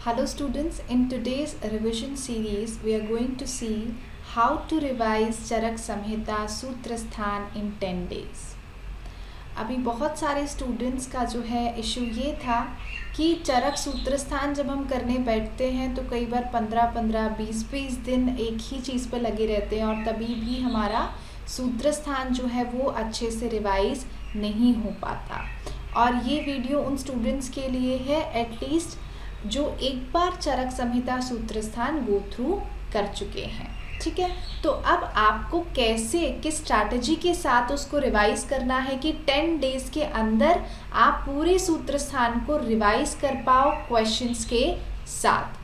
Hello students, in today's revision series we are going to see how to revise चरक संहिता सूत्र स्थान in 10 days। अभी बहुत सारे students का जो है इशू ये था कि चरक सूत्र स्थान जब हम करने बैठते हैं तो कई बार 15-15, 20-20 दिन एक ही चीज़ पर लगे रहते हैं और तभी भी हमारा सूत्र स्थान जो है वो अच्छे से रिवाइज नहीं हो पाता। और ये वीडियो उन स्टूडेंट्स के लिए है एटलीस्ट जो एक बार चरक संहिता सूत्र स्थान गो थ्रू कर चुके हैं। ठीक है, तो अब आपको कैसे किस स्ट्रैटेजी के साथ उसको रिवाइज करना है कि 10 डेज के अंदर आप पूरे सूत्र स्थान को रिवाइज कर पाओ क्वेश्चंस के साथ।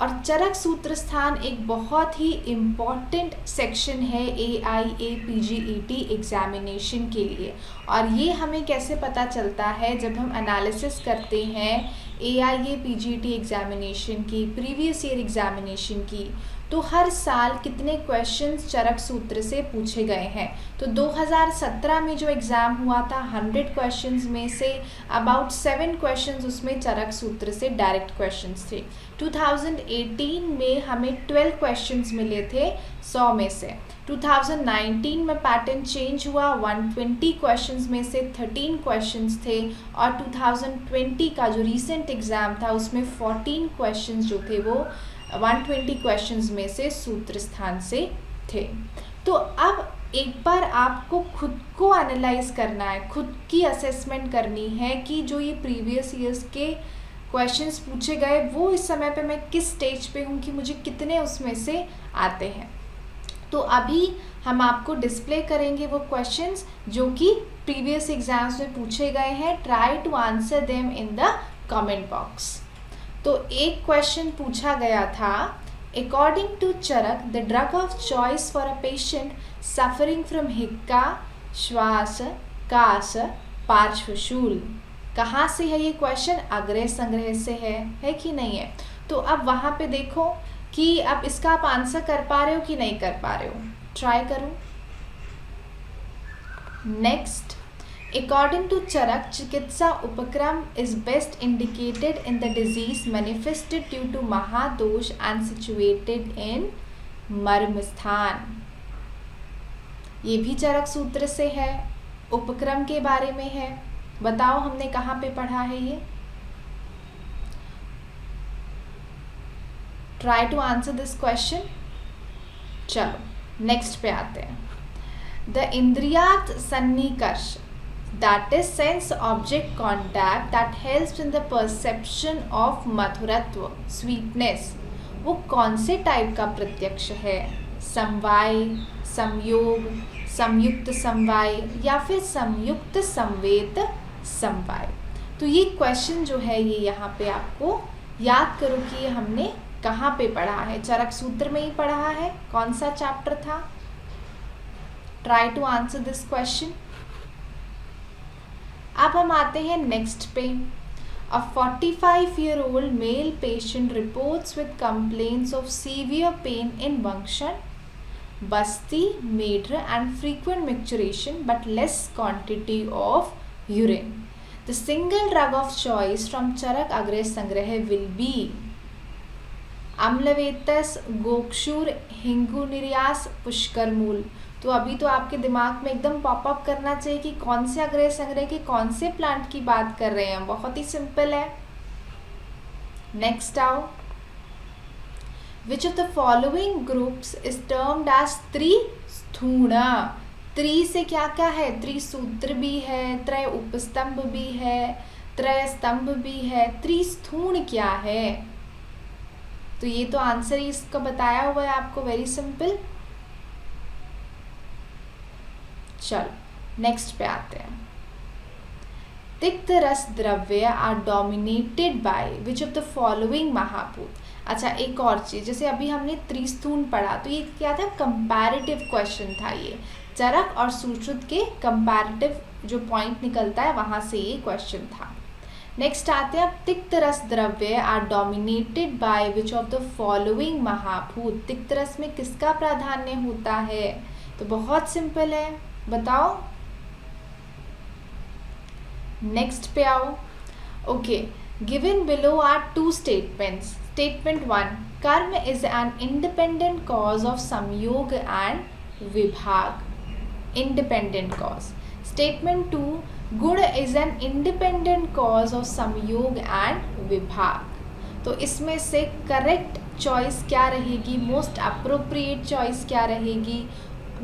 और चरक सूत्र स्थान एक बहुत ही इम्पॉर्टेंट सेक्शन है AIA-PGET एग्जामिनेशन के लिए। और ये हमें कैसे पता चलता है जब हम एनालिसिस करते हैं AIA-PGET एग्जामिनेशन की, प्रीवियस ईयर एग्जामिनेशन की, तो हर साल कितने क्वेश्चंस चरक सूत्र से पूछे गए हैं। तो 2017 में जो एग्ज़ाम हुआ था 100 क्वेश्चंस में से अबाउट 7 क्वेश्चंस उसमें चरक सूत्र से डायरेक्ट क्वेश्चंस थे। 2018 में हमें 12 क्वेश्चंस मिले थे 100 में से। 2019 में पैटर्न चेंज हुआ, 120 क्वेश्चंस में से 13 क्वेश्चंस थे और 2020 का जो रीसेंट एग्ज़ाम था उसमें 14 क्वेश्चंस जो थे वो 120 क्वेश्चंस में से सूत्र स्थान से थे। तो अब एक बार आपको खुद को एनालाइज करना है, खुद की असेसमेंट करनी है कि जो ये प्रीवियस ईयर्स के क्वेश्चंस पूछे गए वो इस समय पे मैं किस स्टेज पे हूँ कि मुझे कितने उसमें से आते हैं। तो अभी हम आपको डिस्प्ले करेंगे वो क्वेश्चंस जो कि प्रीवियस एग्जाम्स में पूछे गए हैं। Try to answer them in the comment box. तो एक क्वेश्चन पूछा गया था, according to Charak the drug of choice for a patient suffering from hikka, shwasa, kasa, पार्श्वशूल। कहाँ से है ये क्वेश्चन? अग्रय संग्रह से है कि नहीं है? तो अब वहाँ पे देखो कि अब इसका आप आंसर कर पा रहे हो कि नहीं कर पा रहे हो। ट्राई करो। नेक्स्ट, according to चरक चिकित्सा उपक्रम is best indicated in the disease manifested due to महादोष and situated in मर्म स्थान। ये भी चरक सूत्र से है, उपक्रम के बारे में है। बताओ हमने कहाँ पे पढ़ा है ये? Try to answer this question. चलो नेक्स्ट पे आते हैं। द इंद्रियार्थ सन्निकर्ष, that is sense object contact that helps in the perception of मधुरत्व, sweetness, वो कौन से टाइप का प्रत्यक्ष है? समवाय, संयोग, संयुक्त समवाय या फिर संयुक्त संवेद समवाय। तो ये क्वेश्चन जो है ये यहाँ पे आपको याद करो कि ये हमने कहाँ पे पढ़ा है। चरक सूत्र में ही पढ़ा है। कौन सा चैप्टर था? Try to answer this question. अब हम आते हैं नेक्स्ट पे। A 45-year-old male patient reports with complaints of severe pain in vankshana, basti, medhra and frequent micturition but less quantity of urine. The single drug of choice from Charak Agrya Sangraha will B अम्लवेतस, गोक्षूर, हिंगुनिर्यास, पुष्करमूल। तो अभी तो आपके दिमाग में एकदम पॉपअप करना चाहिए कि कौन से अग्रय संग्रह के कौन से प्लांट की बात कर रहे हैं। बहुत ही सिंपल है। नेक्स्ट आओ। Which of the following groups is termed as Tristhuna. त्रि से क्या क्या है? त्रिसूत्र भी है, त्रय उपस्तंभ भी है, त्रय स्तंभ भी है। त्रिस्थूण क्या है? तो ये तो आंसर ही इसका बताया हुआ है आपको, वेरी सिंपल। चलो नेक्स्ट पे आते हैं। Tikta rasa dravya are dominated by which of the following mahabhuta. अच्छा, एक और चीज, जैसे अभी हमने त्रिस्थूण पढ़ा तो ये क्या था? कंपैरेटिव क्वेश्चन था। ये चरक और सुश्रुत के कंपैरेटिव जो पॉइंट निकलता है वहां से ये क्वेश्चन था। नेक्स्ट आते हैं। Tikta rasa dravya are dominated by which of the following mahabhuta. तिक्त रस में किसका प्राधान्य होता है? तो बहुत सिंपल है, बताओ। नेक्स्ट पे आओ। Okay, Given below are two statements. Statement 1, Karma is an independent cause of Samyog and Vibhag. Independent cause. Statement 2, Gud is an independent cause of Samyog and Vibhag. तो इसमें से करेक्ट चॉइस क्या रहेगी, most appropriate choice क्या रहेगी?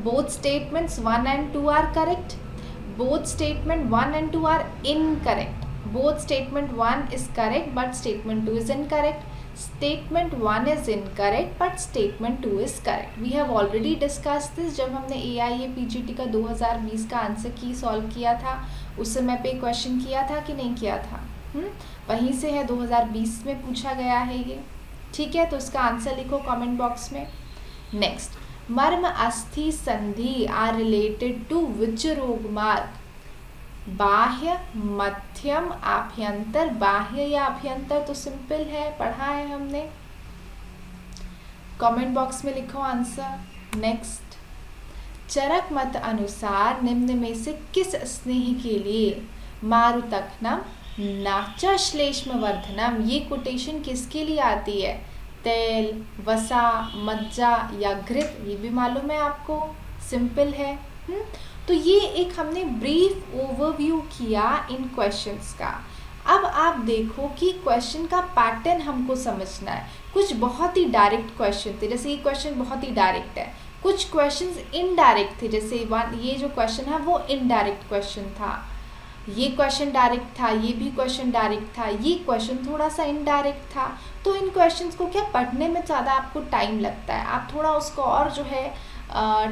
Both statements 1 and 2 are correct. Both statement 1 and 2 are incorrect. Both statement 1 is correct but statement 2 is incorrect. Statement 1 is incorrect but statement 2 is correct. We have already discussed this जब हमने AIA PGT का 2020 का answer की solve किया था. उस समय पे क्वेश्चन किया था कि नहीं किया था? वहीं से है, 2020 में पूछा गया है ये. ठीक है, तो इसका आंसर लिखो कमेंट बॉक्स में. नेक्स्ट, मर्म अस्थि संधि आर रिलेटेड टू विच रोग मार्ग? बाह्य, मध्यम, आभ्यंतर. बाह्य या आभ्यंतर तो सिंपल है, पढ़ा है हमने. कमेंट बॉक्स में लिखो आंसर. नेक्स्ट, चरक मत अनुसार निम्न में से किस स्नेह के लिए मारुतक्नम नाचा श्लेष्म वर्धनम? ये कोटेशन किसके लिए आती है? तेल, वसा, मज्जा या घृत? ये भी मालूम है आपको, सिंपल है. तो ये एक हमने ब्रीफ ओवरव्यू किया इन क्वेश्चंस का. अब आप देखो कि क्वेश्चन का पैटर्न हमको समझना है. कुछ बहुत ही डायरेक्ट क्वेश्चन थे, जैसे ये क्वेश्चन बहुत ही डायरेक्ट है. कुछ क्वेश्चंस इनडायरेक्ट थे, जैसे ये जो क्वेश्चन है वो इनडायरेक्ट क्वेश्चन था. ये क्वेश्चन डायरेक्ट था, ये भी क्वेश्चन डायरेक्ट था, ये क्वेश्चन थोड़ा सा इनडायरेक्ट था. तो इन क्वेश्चंस को क्या पढ़ने में ज़्यादा आपको टाइम लगता है, आप थोड़ा उसको और जो है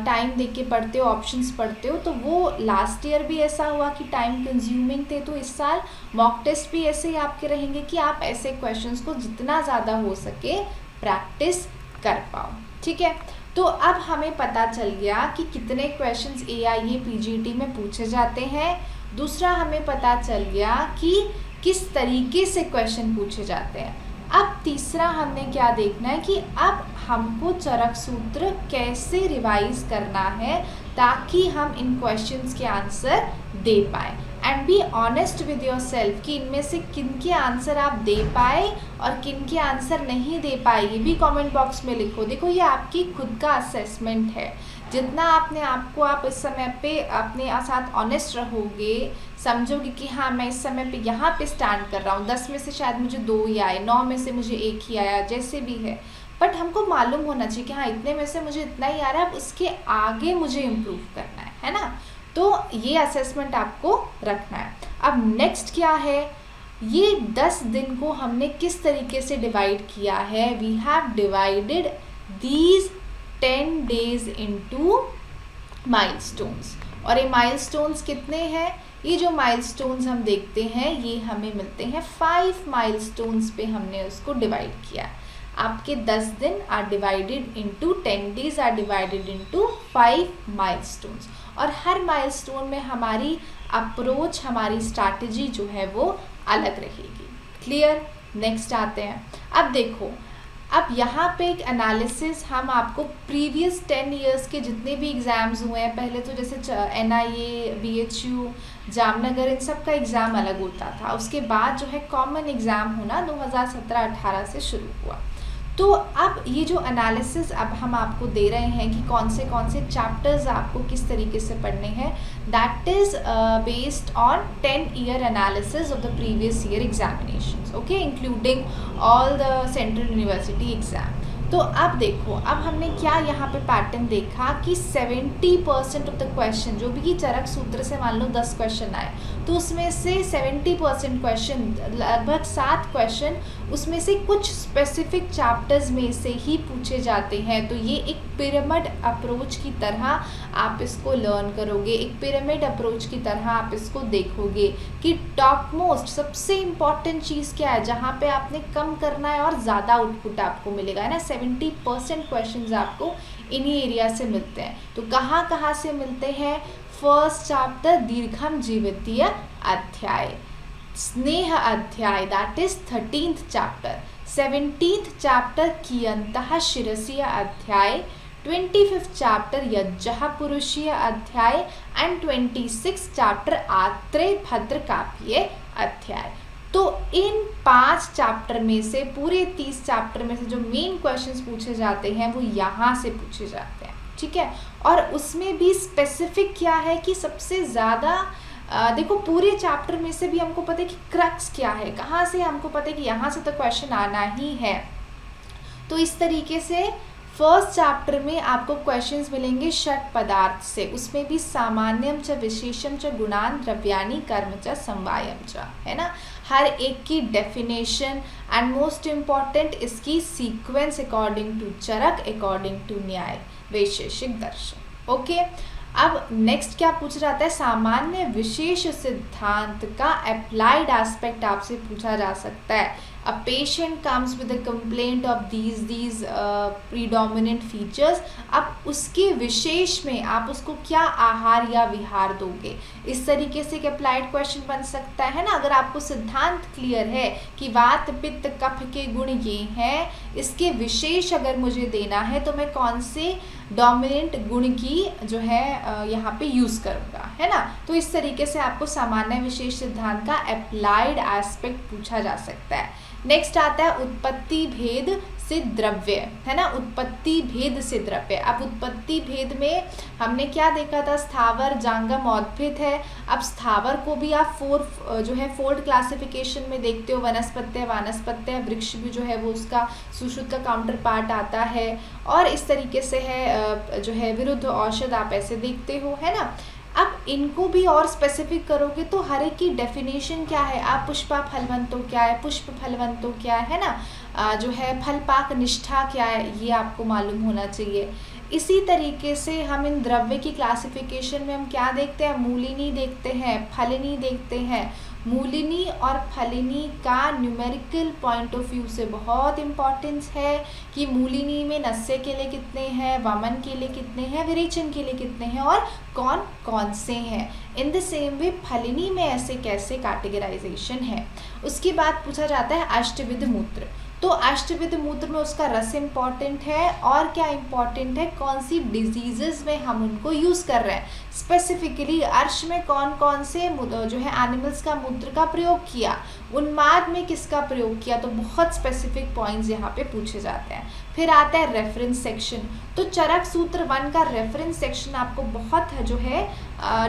टाइम दे के पढ़ते हो, ऑप्शंस पढ़ते हो. तो वो लास्ट ईयर भी ऐसा हुआ कि टाइम कंज्यूमिंग थे. तो इस साल मॉक टेस्ट भी ऐसे ही आपके रहेंगे कि आप ऐसे क्वेश्चंस को जितना ज़्यादा हो सके प्रैक्टिस कर पाओ. ठीक है, तो अब हमें पता चल गया कि कितने क्वेश्चंस AIA PGT में पूछे जाते हैं. दूसरा, हमें पता चल गया कि किस तरीके से क्वेश्चन पूछे जाते हैं. अब तीसरा हमने क्या देखना है कि अब हमको चरक सूत्र कैसे रिवाइज करना है ताकि हम इन क्वेश्चंस के आंसर दे पाए. And be honest with your self कि इनमें से किन के आंसर आप दे पाए और किन के आंसर नहीं दे पाए, ये भी कमेंट बॉक्स में लिखो. देखो, ये आपकी खुद का असेसमेंट है. जितना आपने आपको आप इस समय पे अपने साथ ऑनेस्ट रहोगे, समझोगे कि हाँ मैं इस समय पे यहाँ पे स्टैंड कर रहा हूँ, 10 में से शायद मुझे 2 ही आए, 9 में से मुझे 1 ही आया, जैसे भी है. बट हमको मालूम होना चाहिए कि हाँ इतने में से मुझे इतना ही आ रहा है, अब उसके आगे मुझे इम्प्रूव करना है ना. तो ये असेसमेंट आपको रखना है. अब नेक्स्ट क्या है, ये 10 दिन को हमने किस तरीके से डिवाइड किया है? We have divided these 10 days into milestones. और ये माइलस्टोन्स कितने हैं? ये जो माइलस्टोन्स हम देखते हैं ये हमें मिलते हैं 5 माइलस्टोन्स पे हमने उसको डिवाइड किया. आपके 10 दिन are divided into 10 days are divided into 5 milestones. और हर माइलस्टोन में हमारी अप्रोच, हमारी स्ट्रैटेजी जो है वो अलग रहेगी. क्लियर? नेक्स्ट आते हैं. अब देखो, अब यहाँ पे एक एनालिसिस हम आपको प्रीवियस 10 years के जितने भी एग्ज़ाम्स हुए हैं, पहले तो जैसे NIA, BHU, जामनगर, इन सब का एग्ज़ाम अलग होता था. उसके बाद जो है कॉमन एग्ज़ाम होना 2017-18 से शुरू हुआ. तो अब ये जो एनालिसिस अब हम आपको दे रहे हैं कि कौन से चैप्टर्स आपको किस तरीके से पढ़ने हैं, that is based on 10 year analysis of the previous year examinations, okay, including all the central university exam. तो अब देखो, अब हमने क्या यहाँ पे पैटर्न देखा कि 70% ऑफ द क्वेश्चन, जो भी चरक सूत्र से मान लो 10 क्वेश्चन आए, तो उसमें से 70% क्वेश्चन, लगभग 7 क्वेश्चन उसमें से कुछ स्पेसिफिक चैप्टर्स में से ही पूछे जाते हैं. तो ये एक पिरामिड अप्रोच की तरह आप इसको लर्न करोगे, एक पिरामिड अप्रोच की तरह आप इसको देखोगे कि टॉप मोस्ट सबसे इम्पॉर्टेंट चीज़ क्या है, जहाँ पे आपने कम करना है और ज़्यादा आउटपुट आपको मिलेगा, है ना. 70% क्वेश्चंस आपको इन्हीं एरिया से मिलते हैं. तो कहाँ से मिलते हैं? फर्स्ट चैप्टर दीर्घम जीवितीय अध्याय, स्नेह अध्याय, that is 13th chapter. 17th chapter कियंतः शिरसीय अध्याय, 25th चैप्टर यज्जः पुरुषीय अध्याय एंड 26th चैप्टर आत्रेय भद्र काव्य अध्याय. तो इन 5 चैप्टर में से, पूरे 30 चैप्टर में से जो मेन क्वेश्चंस पूछे जाते हैं वो यहाँ से पूछे जाते हैं, ठीक है। और उसमें भी स्पेसिफिक क्या है कि सबसे ज़्यादा देखो पूरे चैप्टर में से भी हमको पता है कि क्रक्स क्या है, कहाँ से हमको पता है कि यहाँ से तो क्वेश्चन आना ही है। तो इस तरीके से फर्स्ट चैप्टर में आपको क्वेश्चंस मिलेंगे षट पदार्थ से, उसमें भी सामान्यम च विशेषम च गुणान द्रव्यानि कर्म च समवायम च, है ना। हर एक की डेफिनेशन एंड मोस्ट इम्पॉर्टेंट इसकी sequence according to Charak, according to Nyaya, Vaisheshika Darshan. Okay, अब नेक्स्ट क्या पूछा जाता है, सामान्य विशेष सिद्धांत का अप्लाइड एस्पेक्ट आपसे पूछा जा सकता है। A patient comes with a complaint of these predominant features, अब उसके विशेष में आप उसको क्या आहार या विहार दोगे, इस तरीके से एक अप्लाइड क्वेश्चन बन सकता है ना। अगर आपको सिद्धांत क्लियर है कि वात पित्त कफ के गुण ये हैं, इसके विशेष अगर मुझे देना है तो मैं कौन से डोमिनेंट गुण की जो है यहाँ पे यूज़ करूँगा, है ना। तो इस तरीके से आपको सामान्य विशेष सिद्धांत का अप्लाइड एस्पेक्ट पूछा जा सकता है। नेक्स्ट आता है उत्पत्ति भेद से द्रव्य, है ना, उत्पत्ति भेद से द्रव्य। अब उत्पत्ति भेद में हमने क्या देखा था, स्थावर जांगम औद्भिद है। अब स्थावर को भी आप फोर्थ क्लासिफिकेशन में देखते हो, वनस्पत्य वानस्पत्य, वृक्ष भी जो है वो उसका सुश्रुत का काउंटर पार्ट आता है, और इस तरीके से है जो है विरुद्ध औषध, आप ऐसे देखते हो, है ना। अब इनको भी और स्पेसिफिक करोगे तो हर एक की डेफिनेशन क्या है, आप पुष्पा फलवंतो क्या है, पुष्प फलवंतो क्या है ना, जो है फलपाक निष्ठा क्या है, ये आपको मालूम होना चाहिए। इसी तरीके से हम इन द्रव्य की क्लासिफिकेशन में हम क्या देखते हैं, मूलिनी देखते हैं, फलिनी देखते हैं। मूलिनी और फलिनी का न्यूमेरिकल पॉइंट ऑफ व्यू से बहुत इम्पॉर्टेंस है कि मूलिनी में नस्य के लिए कितने हैं, वमन के लिए कितने हैं, विरेचन के लिए कितने हैं, और कौन कौन से हैं। इन द सेम वे फलिनी में ऐसे कैसे कैटेगराइजेशन है। उसके बाद पूछा जाता है अष्टविध मूत्र, तो अष्टविध मूत्र में उसका रस इम्पॉर्टेंट है, और क्या इम्पॉर्टेंट है, कौन सी डिजीजेस में हम उनको यूज़ कर रहे हैं। स्पेसिफिकली अर्श में कौन कौन से जो है एनिमल्स का मूत्र का प्रयोग किया, उन्माद में किसका प्रयोग किया, तो बहुत स्पेसिफिक पॉइंट्स यहाँ पे पूछे जाते हैं। फिर आता है रेफरेंस सेक्शन, तो चरक सूत्र 1 का रेफरेंस सेक्शन आपको बहुत जो है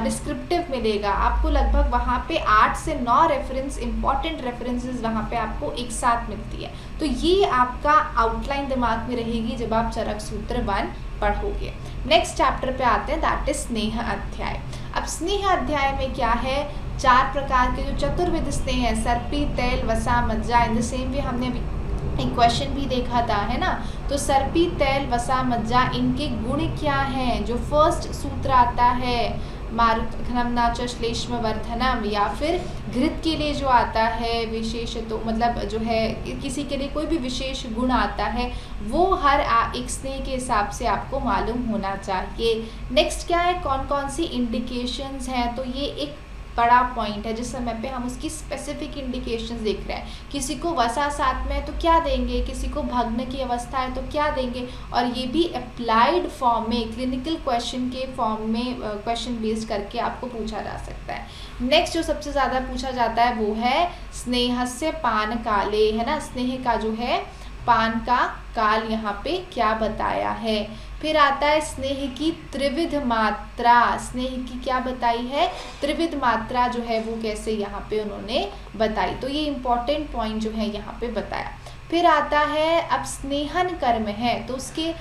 डिस्क्रिप्टिव मिलेगा। आपको लगभग वहाँ पे 8 से 9 रेफरेंस, इंपॉर्टेंट रेफरेंसेस वहाँ पे आपको एक साथ मिलती है। तो ये आपका आउटलाइन दिमाग में रहेगी जब आप चरक सूत्र 1 पढ़ोगे। नेक्स्ट चैप्टर पे आते हैं, दैट इज स्नेह अध्याय। अब स्नेह अध्याय में क्या है, 4 प्रकार के जो चतुर्विध स्नेह है, सर्पी, तैल, वसा, मज्जा। इन द सेम वे हमने अभी एक क्वेश्चन भी देखा था, है ना। तो सर्पी, तैल, वसा, मज्जा, इनके गुण क्या हैं। जो फर्स्ट सूत्र आता है मारुतघ्नम नाच श्लेष्म वर्धनम, या फिर घृत के लिए जो आता है विशेष, तो मतलब जो है किसी के लिए कोई भी विशेष गुण आता है वो हर एक स्नेह के हिसाब से आपको मालूम होना चाहिए। नेक्स्ट क्या है, कौन कौन सी इंडिकेशंस हैं, तो ये एक बड़ा पॉइंट है। जिस समय पे हम उसकी स्पेसिफिक इंडिकेशंस देख रहे हैं, किसी को वसा साथ में है तो क्या देंगे, किसी को भग्न की अवस्था है तो क्या देंगे, और ये भी अप्लाइड फॉर्म में क्लिनिकल क्वेश्चन के फॉर्म में क्वेश्चन बेस्ड करके आपको पूछा जा सकता है। नेक्स्ट जो सबसे ज़्यादा पूछा जाता है वो है स्नेहस्य पान काले, है ना। स्नेह का जो है पान का काल यहाँ पे क्या बताया है। फिर आता है स्नेह की त्रिविध मात्रा, स्नेह की क्या बताई है, त्रिविध मात्रा जो है वो कैसे यहाँ पे उन्होंने बताई। तो ये इम्पोर्टेंट पॉइंट जो है यहाँ पे बताया। फिर आता है अब स्नेहन कर्म है, तो उसके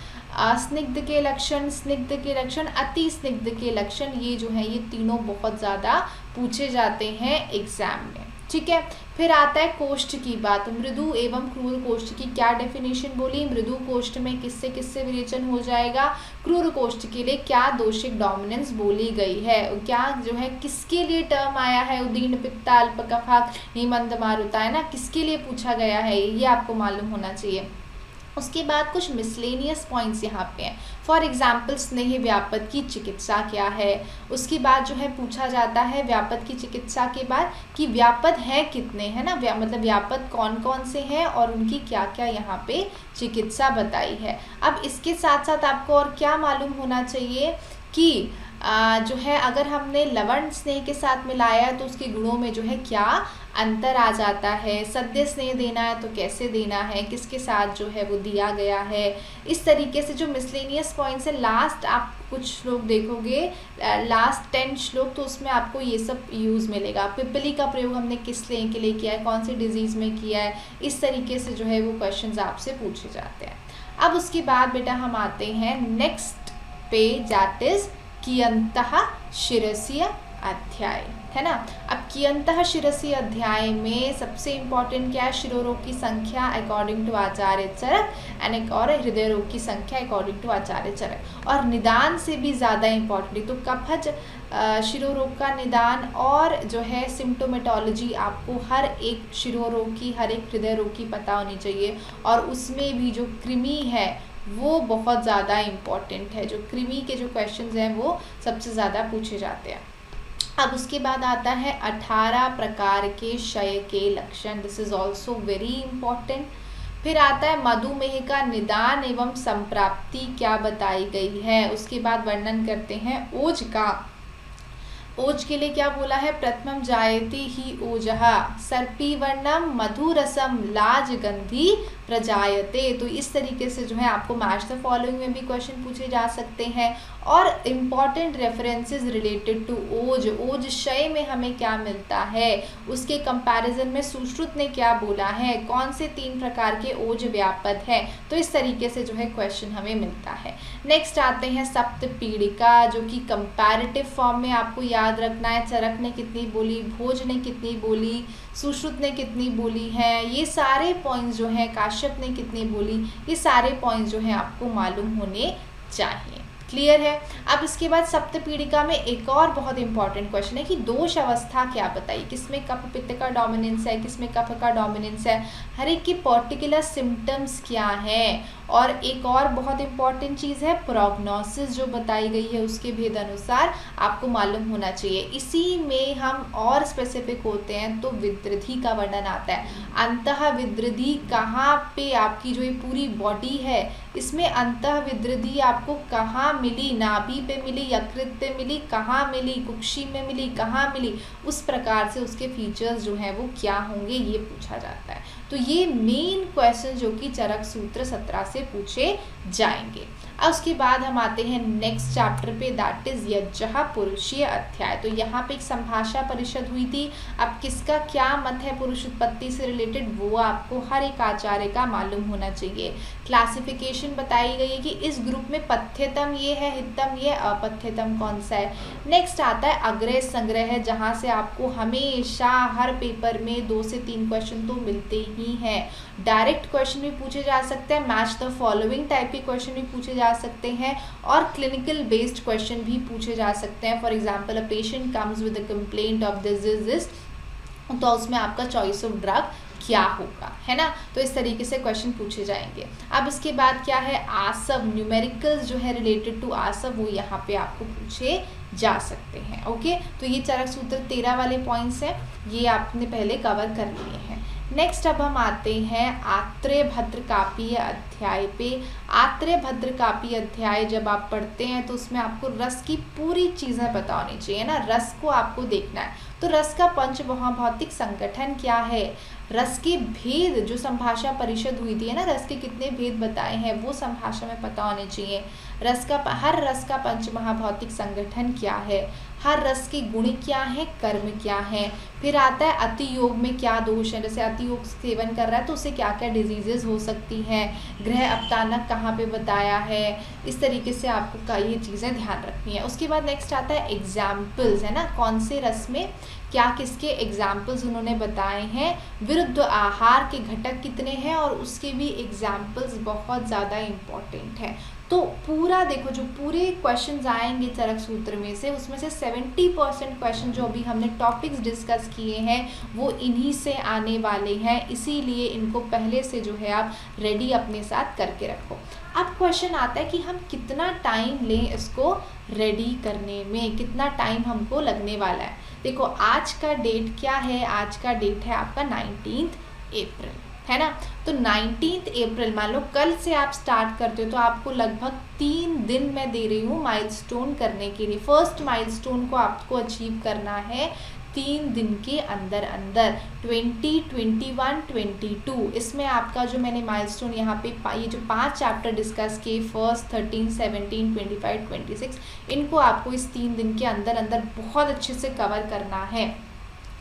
स्निग्ध के लक्षण, स्निग्ध के लक्षण, अति स्निग्ध के लक्षण, ये जो है ये तीनों बहुत ज़्यादा पूछे जाते हैं एग्जाम में, ठीक है। फिर आता है कोष्ठ की बात, मृदु एवं क्रूर कोष्ठ की क्या डेफिनेशन बोली, मृदु कोष्ठ में किससे किससे विरेचन हो जाएगा, क्रूर कोष्ठ के लिए क्या दोषिक डोमिनेंस बोली गई है, क्या जो है किसके लिए टर्म आया है, उदीर्ण पित्ता अल्प कफाक हिमंद मारुता, है ना, किसके लिए पूछा गया है, ये आपको मालूम होना चाहिए। उसके बाद कुछ मिसलेनियस पॉइंट्स यहाँ पे हैं। फॉर एग्जाम्पल स्नेह व्यापद की चिकित्सा क्या है। उसके बाद जो है पूछा जाता है व्यापद की चिकित्सा के बाद कि व्यापद हैं कितने, है ना, मतलब व्यापद कौन कौन से हैं और उनकी क्या क्या यहाँ पे चिकित्सा बताई है। अब इसके साथ साथ आपको और क्या मालूम होना चाहिए कि जो है अगर हमने लवण स्नेह के साथ मिलाया है तो उसके गुणों में जो है क्या अंतर आ जाता है, सद्य स्नेह देना है तो कैसे देना है, किसके साथ जो है वो दिया गया है। इस तरीके से जो मिसलेनियस पॉइंट्स है, लास्ट आप कुछ श्लोक देखोगे, लास्ट 10 श्लोक, तो उसमें आपको ये सब यूज़ मिलेगा। पिपली का प्रयोग हमने किस स्नेह के लिए किया है, कौन सी डिजीज़ में किया है, इस तरीके से जो है वो क्वेश्चंस आपसे पूछे जाते हैं। अब उसके बाद बेटा हम आते हैं नेक्स्ट पे, दैट इज कियंतः शिरसी अध्याय, है ना। अब कियंतः शिरसी अध्याय में सबसे इम्पॉर्टेंट क्या है, शिरोरोग की संख्या according to Acharya Charak and एक और हृदय रोग की संख्या अकॉर्डिंग टू आचार्य चरक, और निदान से भी ज़्यादा इम्पॉर्टेंट। तो कफज शिरोरोग का निदान और जो है सिम्टोमेटोलॉजी आपको हर एक शिरोरोग की, हर एक हृदय रोग की पता होनी चाहिए, और उसमें भी जो कृमि है वो बहुत ज़्यादा इम्पॉर्टेंट है। जो कृमि के जो क्वेश्चंस हैं वो सबसे ज़्यादा पूछे जाते हैं। अब उसके बाद आता है 18 प्रकार के क्षय के लक्षण, this is also very important. फिर आता है मधुमेह का निदान एवं संप्राप्ति क्या बताई गई है। उसके बाद वर्णन करते हैं ओज का। ओज के लिए क्या बोला है, प्रथमम जायते ही ओजः सर्पी वर्णम मधुरसम लाज गंधी प्रजायते। तो इस तरीके से जो है आपको मैच द फॉलोइंग में भी क्वेश्चन पूछे जा सकते हैं। और इम्पॉर्टेंट रेफरेंसेस रिलेटेड टू ओज, ओज क्षय में हमें क्या मिलता है, उसके कंपैरिजन में सुश्रुत ने क्या बोला है, कौन से 3 प्रकार के ओज व्यापद है। तो इस तरीके से जो है क्वेश्चन हमें मिलता है। नेक्स्ट आते हैं सप्त पीड़िका, जो कि कंपैरेटिव फॉर्म में आपको याद रखना है। चरक ने कितनी बोली, भोज ने कितनी बोली, सुश्रुत ने कितनी बोली है, ये सारे पॉइंट्स जो हैं, काश्यप ने कितनी बोली, ये सारे पॉइंट्स जो हैं आपको मालूम होने चाहिए। क्लियर है। अब इसके बाद सप्त पीड़िका में एक और बहुत इंपॉर्टेंट क्वेश्चन है कि दोष अवस्था क्या बताई, किसमें कफ पित्त का डोमिनेंस है, किसमें कफ का डोमिनेंस है, हर एक की पर्टिकुलर सिम्टम्स क्या है। और एक और बहुत इंपॉर्टेंट चीज़ है प्रोग्नोसिस जो बताई गई है, उसके भेद अनुसार आपको मालूम होना चाहिए। इसी में हम और स्पेसिफिक होते हैं तो विद्रधि का वर्णन आता है। अंतः विद्रधि कहाँ पे, आपकी जो ये पूरी बॉडी है इसमें अंतः विद्रधि आपको कहाँ मिली, नाभि पे मिली, यकृत पे मिली, कहाँ मिली, कुक्षी में मिली, कहाँ मिली, उस प्रकार से उसके फीचर्स जो हैं वो क्या होंगे ये पूछा जाता है। तो ये मेन क्वेश्चन जो कि चरक सूत्र 17 से पूछे जाएंगे। अब उसके बाद हम आते हैं नेक्स्ट चैप्टर पे, दैट इज यज्ञः पुरुषीय अध्याय। तो यहाँ पे एक संभाषा परिषद हुई थी। अब किसका क्या मत है पुरुष उत्पत्ति से रिलेटेड वो आपको हर एक आचार्य का मालूम होना चाहिए। क्लासिफिकेशन बताई गई है कि इस ग्रुप में पथ्यतम ये है, हितम ये, अपथ्यतम कौन सा है। नेक्स्ट आता है अग्रह संग्रह, जहाँ से आपको हमेशा हर पेपर में 2 से 3 क्वेश्चन तो मिलते ही हैं। डायरेक्ट क्वेश्चन भी पूछे जा सकते हैं, मैच द फॉलोइंग टाइप के क्वेश्चन भी पूछे जा सकते हैं, और क्लिनिकल बेस्ड क्वेश्चन भी पूछे जा सकते हैं। For example a patient comes with a complaint of this, तो उसमें आपका चॉइस ऑफ ड्रग क्या होगा, है ना। तो इस तरीके से क्वेश्चन पूछे जाएंगे। अब इसके बाद क्या है, आसव, न्यूमेरिकल्स जो है रिलेटेड टू आसव वो यहाँ पे आपको पूछे जा सकते हैं। ओके, तो ये चरक सूत्र 13 वाले पॉइंट्स हैं, ये आपने पहले कवर कर लिए हैं। नेक्स्ट अब हम आते हैं आत्रेय भद्रकापीय अध्याय पे। आत्रेय भद्रकापीय अध्याय जब आप पढ़ते हैं तो उसमें आपको रस की पूरी चीज़ें पता होनी चाहिए ना, रस को आपको देखना है। तो रस का पंच महाभौतिक संगठन क्या है, रस के भेद जो संभाषा परिषद हुई थी है ना, रस के कितने भेद बताए हैं वो संभाषा में पता होने चाहिए। हर रस का पंच महाभौतिक संगठन क्या है, हर रस के गुण क्या है, कर्म क्या है। फिर आता है अति योग में क्या दोष है, जैसे अति योग सेवन कर रहा है तो उससे क्या क्या डिजीजेज हो सकती हैं, ग्रह अपतानक कहाँ पे बताया है, इस तरीके से आपको ये चीज़ें ध्यान रखनी है। उसके बाद नेक्स्ट आता है एग्जाम्पल्स, है ना, कौन से रस में क्या किसके एग्जाम्पल्स उन्होंने बताए हैं, विरुद्ध आहार के घटक कितने हैं, और उसके भी एग्जाम्पल्स बहुत ज़्यादा इम्पॉर्टेंट है। तो पूरा देखो जो पूरे क्वेश्चंस आएंगे चरक सूत्र में से, उसमें से 70% क्वेश्चन जो अभी हमने टॉपिक्स डिस्कस किए हैं वो इन्हीं से आने वाले हैं, इसीलिए इनको पहले से जो है आप रेडी अपने साथ करके रखो। अब क्वेश्चन आता है कि हम कितना टाइम लें इसको रेडी करने में, कितना टाइम हमको लगने वाला है। देखो आज का डेट क्या है, आज का डेट है आपका 19 अप्रैल, है ना। तो 19 अप्रैल मान लो कल से आप स्टार्ट करते हो तो आपको लगभग 3 दिन मैं दे रही हूँ माइलस्टोन करने के लिए। फर्स्ट माइलस्टोन को आपको अचीव करना है 3 दिन के अंदर अंदर, 20, 21, 22। इसमें आपका जो मैंने माइलस्टोन यहाँ पे ये जो 5 चैप्टर डिस्कस किए, फर्स्ट, 13, 17, 25, 26, इनको आपको इस 3 दिन के अंदर अंदर बहुत अच्छे से कवर करना है।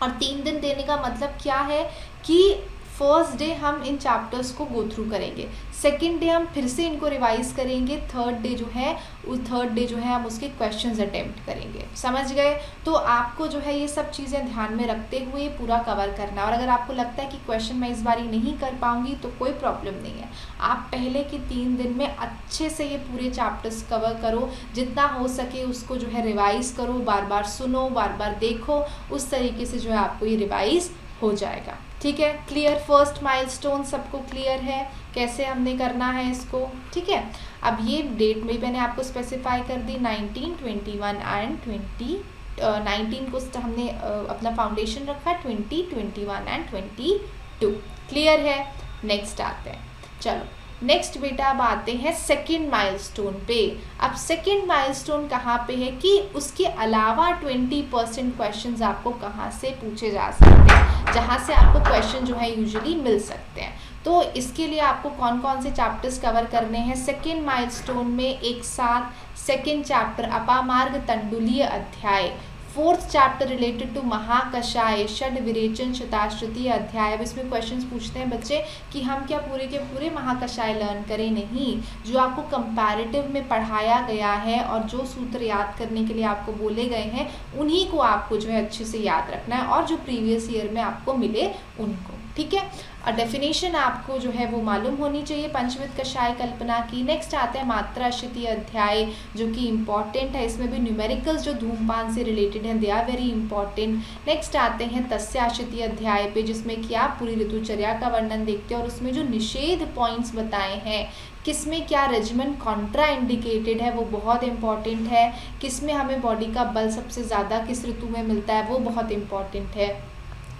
और 3 दिन देने का मतलब क्या है कि फर्स्ट डे हम इन चैप्टर्स को गो थ्रू करेंगे, सेकेंड डे हम फिर से इनको रिवाइज करेंगे, थर्ड डे जो है हम उसके क्वेश्चंस अटेम्प्ट करेंगे। समझ गए। तो आपको जो है ये सब चीज़ें ध्यान में रखते हुए पूरा कवर करना। और अगर आपको लगता है कि क्वेश्चन मैं इस बारी नहीं कर पाऊंगी तो कोई प्रॉब्लम नहीं है, आप पहले के 3 दिन में अच्छे से ये पूरे चैप्टर्स कवर करो, जितना हो सके उसको जो है रिवाइज करो, बार बार सुनो, बार बार देखो, उस तरीके से जो है आपको ये रिवाइज हो जाएगा। ठीक है, क्लियर। फर्स्ट माइलस्टोन सबको क्लियर है कैसे हमने करना है इसको। ठीक है, अब ये डेट में मैंने आपको स्पेसिफाई कर दी, 19, 21 एंड 20। 19 को हमने अपना फाउंडेशन रखा, 20, 21 एंड 22। क्लियर है। नेक्स्ट आते हैं, चलो नेक्स्ट बेटा अब आते हैं सेकेंड माइलस्टोन पे। अब सेकेंड माइलस्टोन कहाँ पे है कि उसके अलावा 20% क्वेश्चंस आपको कहाँ से पूछे जा सकते हैं, जहाँ से आपको क्वेश्चन जो है यूजुअली मिल सकते हैं। तो इसके लिए आपको कौन कौन से चैप्टर्स कवर करने हैं सेकेंड माइलस्टोन में एक साथ। सेकेंड चैप्टर अपामार्ग तंडुलीय अध्याय, फोर्थ चैप्टर रिलेटेड टू महाकषाय, षड विरेचन शताश्रुति अध्याय। अब इसमें क्वेश्चंस पूछते हैं बच्चे कि हम क्या पूरे के पूरे महाकषाय लर्न करें, नहीं, जो आपको कंपैरेटिव में पढ़ाया गया है और जो सूत्र याद करने के लिए आपको बोले गए हैं उन्हीं को आपको जो है अच्छे से याद रखना है, और जो प्रीवियस ईयर में आपको मिले उनको। ठीक है, और डेफिनेशन आपको जो है वो मालूम होनी चाहिए पंचविध कषाय कल्पना की। नेक्स्ट आता है मात्राश्रुति अध्याय, जो कि इम्पॉर्टेंट है, इसमें भी न्यूमेरिकल्स जो धूमपान से रिलेटेड हैं they are very important. Next आते हैं तस्याश्रुति अध्याय पे, जिसमें कि आप पूरी ऋतुचर्या का वर्णन देखते हैं और उसमें जो निषेध पॉइंट्स बताए हैं, किसमें क्या रेजिमेंट कॉन्ट्रा इंडिकेटेड है वो बहुत इंपॉर्टेंट है, किसमें हमें बॉडी का बल सबसे ज़्यादा किस ऋतु में मिलता है वो बहुत इंपॉर्टेंट है।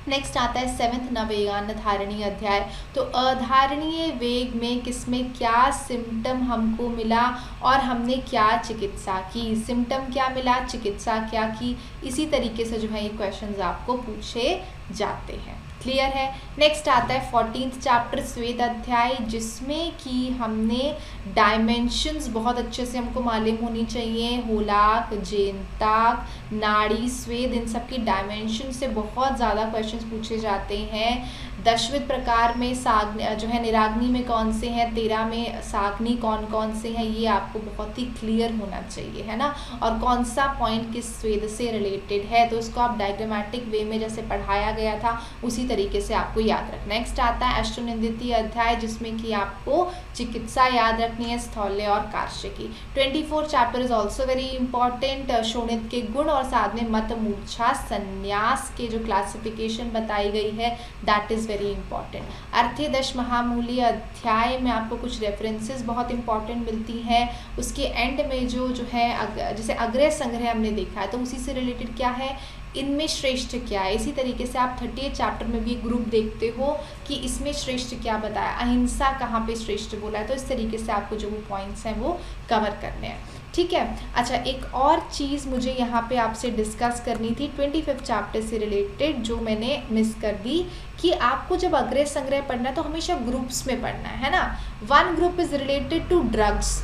नेक्स्ट आता है 7th नवेगान धारणीय अध्याय। तो अधारणीय वेग में किसमें क्या सिम्टम हमको मिला और हमने क्या चिकित्सा की, सिम्टम क्या मिला, चिकित्सा क्या की, इसी तरीके से जो है ये क्वेश्चंस आपको पूछे जाते हैं। क्लियर है। नेक्स्ट आता है 14th चैप्टर स्वेद अध्याय, जिसमें कि हमने डायमेंशंस बहुत अच्छे से हमको मालूम होनी चाहिए, होलाक, जेनताक, नाड़ी, स्वेद, इन सब की डायमेंशन से बहुत ज़्यादा क्वेश्चंस पूछे जाते हैं। दशविध प्रकार में साग्नि जो है निराग्नि में कौन से हैं, 13 में साग्नि कौन कौन से हैं, ये आपको बहुत ही क्लियर होना चाहिए, है ना। और कौन सा पॉइंट किस स्वेद से रिलेटेड है, तो उसको आप डायग्रामेटिक वे में जैसे पढ़ाया गया था उसी तरीके से आपको याद रखना। नेक्स्ट आता है अष्टनिंदित अध्याय, जिसमें कि आपको चिकित्सा याद रखनी है, स्थौल्य और कार्शिकी। 24 chapter is also very important, शोणित के गुण और साथ में मत मूर्छा संन्यास के जो क्लासिफिकेशन बताई गई है दैट इज वेरी इंपॉर्टेंट। अर्थेदश महामूल्य अध्याय में आपको कुछ रेफरेंसेस बहुत इंपॉर्टेंट मिलती हैं। उसके एंड में जो है जैसे अग्रय संग्रह हमने देखा है तो उसी से रिलेटेड क्या है, इनमें श्रेष्ठ क्या है। इसी तरीके से आप 38 चैप्टर में भी ग्रुप देखते हो कि इसमें श्रेष्ठ क्या बताया, अहिंसा कहाँ पे श्रेष्ठ बोला है, तो इस तरीके से आपको जो वो पॉइंट्स हैं वो कवर करने हैं। ठीक है। अच्छा, एक और चीज़ मुझे यहाँ पे आपसे डिस्कस करनी थी 25 चैप्टर से रिलेटेड, जो मैंने मिस कर दी, कि आपको जब अग्रय संग्रह पढ़ना है तो हमेशा ग्रुप्स में पढ़ना है ना। One group is related to drugs,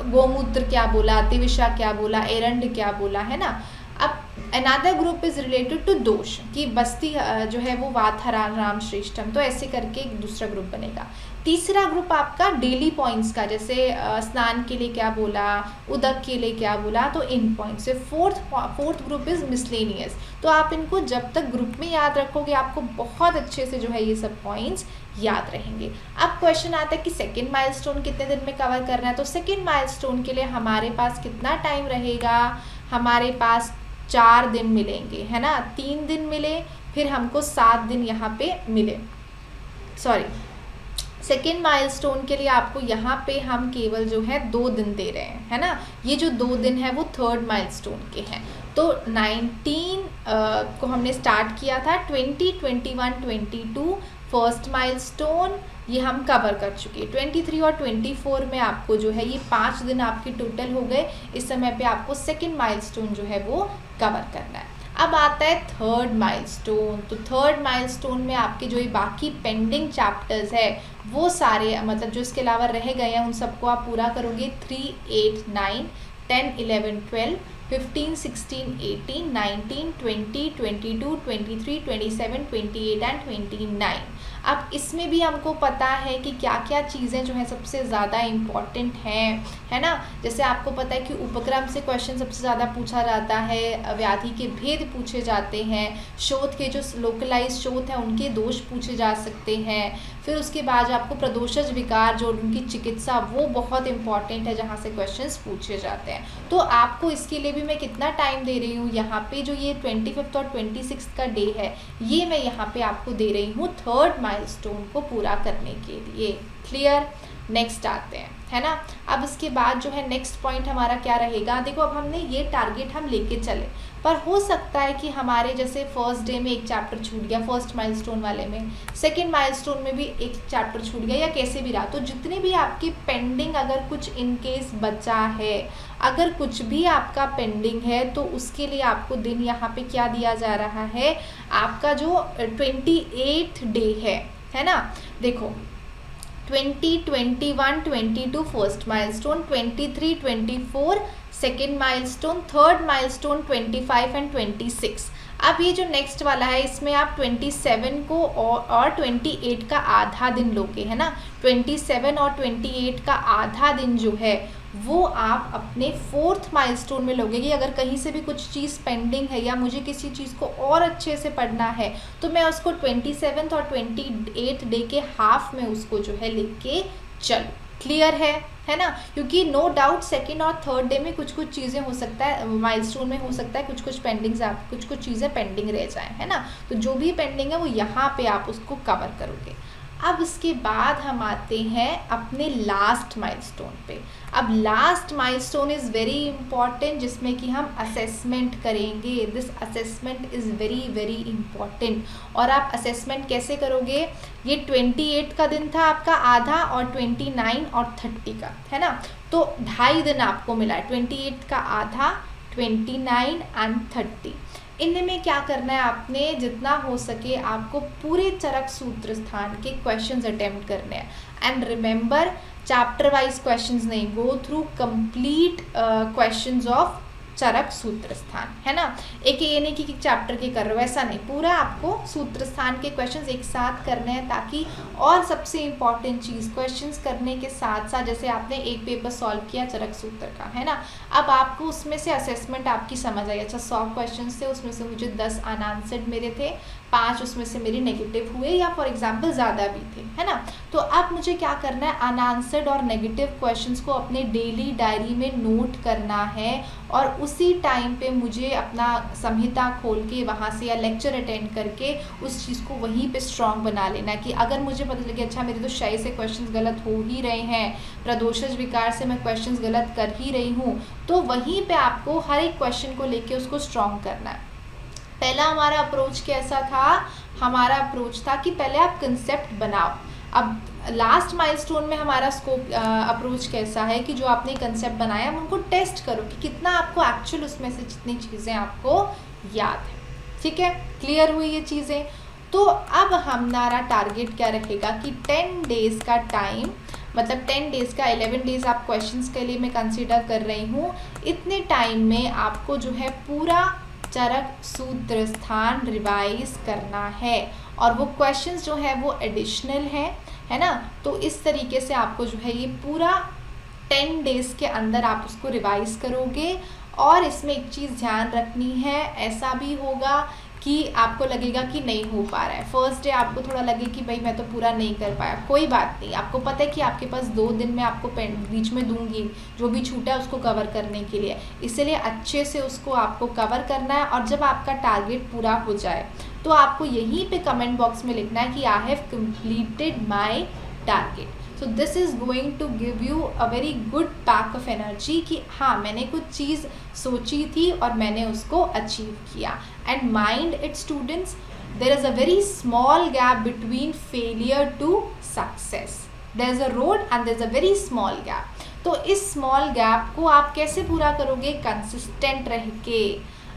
गोमूत्र क्या बोला, अतिविषा क्या बोला, एरंड क्या बोला, है ना। अब another group is related to dosha, कि बस्ती जो है वो वात हरान राम श्रेष्ठम, तो ऐसे करके एक दूसरा ग्रुप बनेगा। तीसरा ग्रुप आपका डेली पॉइंट्स का, जैसे स्नान के लिए क्या बोला, उदक के लिए क्या बोला, तो इन पॉइंट्स से। फोर्थ ग्रुप इज मिसलेनियस, तो आप इनको जब तक ग्रुप में याद रखोगे आपको बहुत अच्छे से जो है ये सब पॉइंट्स याद रहेंगे। अब क्वेश्चन आता है कि सेकेंड माइलस्टोन कितने दिन में कवर करना है, तो सेकेंड माइलस्टोन के लिए हमारे पास कितना टाइम रहेगा, हमारे पास 4 दिन मिलेंगे, है ना। 3 दिन मिले, फिर हमको 7 दिन यहाँ पे मिले। सॉरी, सेकेंड माइलस्टोन के लिए आपको यहाँ पे हम केवल जो है 2 दिन दे रहे हैं, है ना। ये जो 2 दिन है वो थर्ड माइलस्टोन के हैं। तो 19 को हमने स्टार्ट किया था, 20, 21, 22 फर्स्ट माइलस्टोन ये हम कवर कर चुके हैं। 23 और 24 में आपको जो है ये 5 दिन आपके टोटल हो गए। इस समय पे आपको सेकेंड माइलस्टोन जो है वो कवर करना है। अब आता है थर्ड माइलस्टोन। तो थर्ड माइलस्टोन में आपके जो ये बाकी पेंडिंग चैप्टर्स है वो सारे, मतलब जो इसके अलावा रह गए हैं उन सबको आप पूरा करोगे। 3, 8, 9, 10, 11, 12, 15, 16, 18, 19, 20, 22, 23, 27, 28 एंड 29। अब इसमें भी हमको पता है कि क्या क्या चीज़ें जो हैं सबसे ज़्यादा इम्पॉर्टेंट हैं, है ना। जैसे आपको पता है कि उपक्रम से क्वेश्चन सबसे ज़्यादा पूछा जाता है, व्याधि के भेद पूछे जाते हैं, शोध के जो लोकलाइज शोध हैं उनके दोष पूछे जा सकते हैं। फिर उसके बाद आपको प्रदोषज विकार जो उनकी चिकित्सा वो बहुत इंपॉर्टेंट है जहाँ से क्वेश्चंस पूछे जाते हैं। तो आपको इसके लिए भी मैं कितना टाइम दे रही हूँ, यहाँ पे जो ये 25 और 26 का डे है ये मैं यहाँ पे आपको दे रही हूँ थर्ड माइलस्टोन को पूरा करने के लिए। क्लियर। नेक्स्ट आते हैं, है ना। अब इसके बाद जो है नेक्स्ट पॉइंट हमारा क्या रहेगा, देखो अब हमने ये टारगेट हम लेके चले, पर हो सकता है कि हमारे जैसे फर्स्ट डे में एक चैप्टर छूट गया फर्स्ट माइलस्टोन वाले में, सेकंड माइलस्टोन में भी एक चैप्टर छूट गया, या कैसे भी रहा। तो जितने भी आपकी पेंडिंग अगर कुछ इन केस बचा है, अगर कुछ भी आपका पेंडिंग है तो उसके लिए आपको दिन यहाँ पे क्या दिया जा रहा है, आपका जो 28 डे है ना। देखो 20, 21, 22 first milestone, 23, 24 second milestone, third milestone 25 and 26। अब ये जो नेक्स्ट वाला है इसमें आप 27 को और 28 का आधा दिन लोगे, है ना। 27 और 28 का आधा दिन जो है वो आप अपने फोर्थ माइलस्टोन में लोगे कि अगर कहीं से भी कुछ चीज़ पेंडिंग है या मुझे किसी चीज़ को और अच्छे से पढ़ना है तो मैं उसको 27 और 28 डे के हाफ में उसको जो है लिख के चलूँ। क्लियर है ना। क्योंकि नो डाउट सेकेंड और थर्ड डे में कुछ कुछ चीज़ें हो सकता है, माइलस्टोन में हो सकता है कुछ पेंडिंग्स, आप कुछ चीज़ें पेंडिंग रह जाएं, है ना। तो जो भी पेंडिंग है वो यहाँ पे आप उसको कवर करोगे। अब इसके बाद हम आते हैं अपने लास्ट माइलस्टोन पे। अब last milestone is very important जिसमें कि हम असेसमेंट करेंगे। This assessment is very very important. और आप असेसमेंट कैसे करोगे, ये 28 का दिन था आपका आधा और 29 और 30 का, है ना। तो 2.5 दिन आपको मिला है, 28 का आधा, 29 एंड 30। इनमें क्या करना है, आपने जितना हो सके आपको पूरे चरक सूत्र स्थान के क्वेश्चंस अटेम्प्ट करने हैं। And remember chapter wise questions नहीं, go through complete questions of Charak Sutra Sthana, है ना। एक ये नहीं कि चैप्टर के कर रहे हो, ऐसा नहीं, पूरा आपको सूत्र स्थान के क्वेश्चंस एक साथ करने हैं ताकि, और सबसे इम्पॉर्टेंट चीज़ क्वेश्चंस करने के साथ साथ जैसे आपने एक पेपर सॉल्व किया चरक सूत्र का, है ना, अब आपको उसमें से असेसमेंट आपकी समझ आई। अच्छा 100 क्वेश्चन थे, उसमें से मुझे 10 अनआंसर्ड मेरे थे, 5 उसमें से मेरे नेगेटिव हुए या फॉर एग्जाम्पल ज़्यादा भी थे, है ना। तो अब मुझे क्या करना है, अनआंसर्ड और नेगेटिव क्वेश्चंस को अपने डेली डायरी में नोट करना है और उसी टाइम पे मुझे अपना संहिता खोल के वहाँ से या लेक्चर अटेंड करके उस चीज़ को वहीं पे स्ट्रॉन्ग बना लेना कि अगर मुझे पता लगे अच्छा मेरे तो शय से क्वेश्चंस गलत हो ही रहे हैं, प्रदोषज विकार से मैं क्वेश्चंस गलत कर ही रही हूँ, तो वहीं पे आपको हर एक क्वेश्चन को लेके उसको स्ट्रॉन्ग करना है। पहला हमारा अप्रोच कैसा था, हमारा अप्रोच था कि पहले आप कंसेप्ट बनाओ। अब लास्ट माइलस्टोन में हमारा स्कोप अप्रोच कैसा है कि जो आपने कंसेप्ट बनाया उनको टेस्ट करो कि कितना आपको एक्चुअल उसमें से जितनी चीज़ें आपको याद है। ठीक है, क्लियर हुई ये चीज़ें। तो अब हमारा टारगेट क्या रहेगा कि 10 डेज़ का टाइम, मतलब 10 डेज़ का 11 डेज़ आप क्वेश्चंस के लिए मैं कंसिडर कर रही हूँ। इतने टाइम में आपको जो है पूरा चरक सूत्र स्थान रिवाइज करना है और वो क्वेश्चंस जो है वो एडिशनल है ना। तो इस तरीके से आपको जो है ये पूरा 10 डेज़ के अंदर आप उसको रिवाइज करोगे। और इसमें एक चीज़ ध्यान रखनी है, ऐसा भी होगा कि आपको लगेगा कि नहीं हो पा रहा है, फर्स्ट डे आपको थोड़ा लगे कि भाई मैं तो पूरा नहीं कर पाया, कोई बात नहीं, आपको पता है कि आपके पास 2 दिन में आपको बीच में दूंगी जो भी छूटा है उसको कवर करने के लिए, इसलिए अच्छे से उसको आपको कवर करना है। और जब आपका टारगेट पूरा हो जाए तो आपको यहीं पे कमेंट बॉक्स में लिखना है कि I have completed my target. So this is going to give you a very good pack of energy कि हाँ मैंने कुछ चीज़ सोची थी और मैंने उसको अचीव किया। And mind it students, there is a very small gap between failure to success. There is a road and there is a very small gap. तो इस स्मॉल गैप को आप कैसे पूरा करोगे? कंसिस्टेंट रह के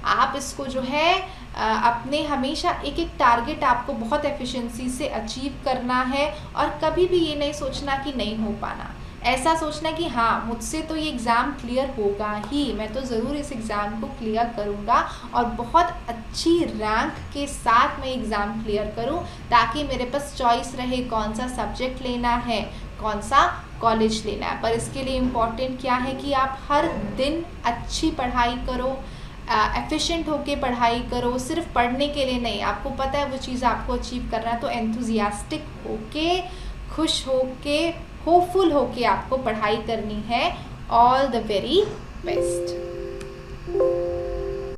आप इसको जो है अपने हमेशा एक एक टारगेट आपको बहुत एफिशिएंसी से अचीव करना है, और कभी भी ये नहीं सोचना कि नहीं हो पाना। ऐसा सोचना कि हाँ, मुझसे तो ये एग्ज़ाम क्लियर होगा ही, मैं तो ज़रूर इस एग्ज़ाम को क्लियर करूँगा और बहुत अच्छी रैंक के साथ मैं एग्ज़ाम क्लियर करूँ, ताकि मेरे पास चॉइस रहे कौन सा सब्जेक्ट लेना है, कौन सा कॉलेज लेना है। पर इसके लिए इम्पॉर्टेंट क्या है कि आप हर दिन अच्छी पढ़ाई करो, एफिशिएंट होके पढ़ाई करो, सिर्फ पढ़ने के लिए नहीं, आपको पता है वो चीज़ आपको अचीव करना है, तो एंथुजियास्टिक होके, खुश होके, होपफुल होके आपको पढ़ाई करनी है। All the very best.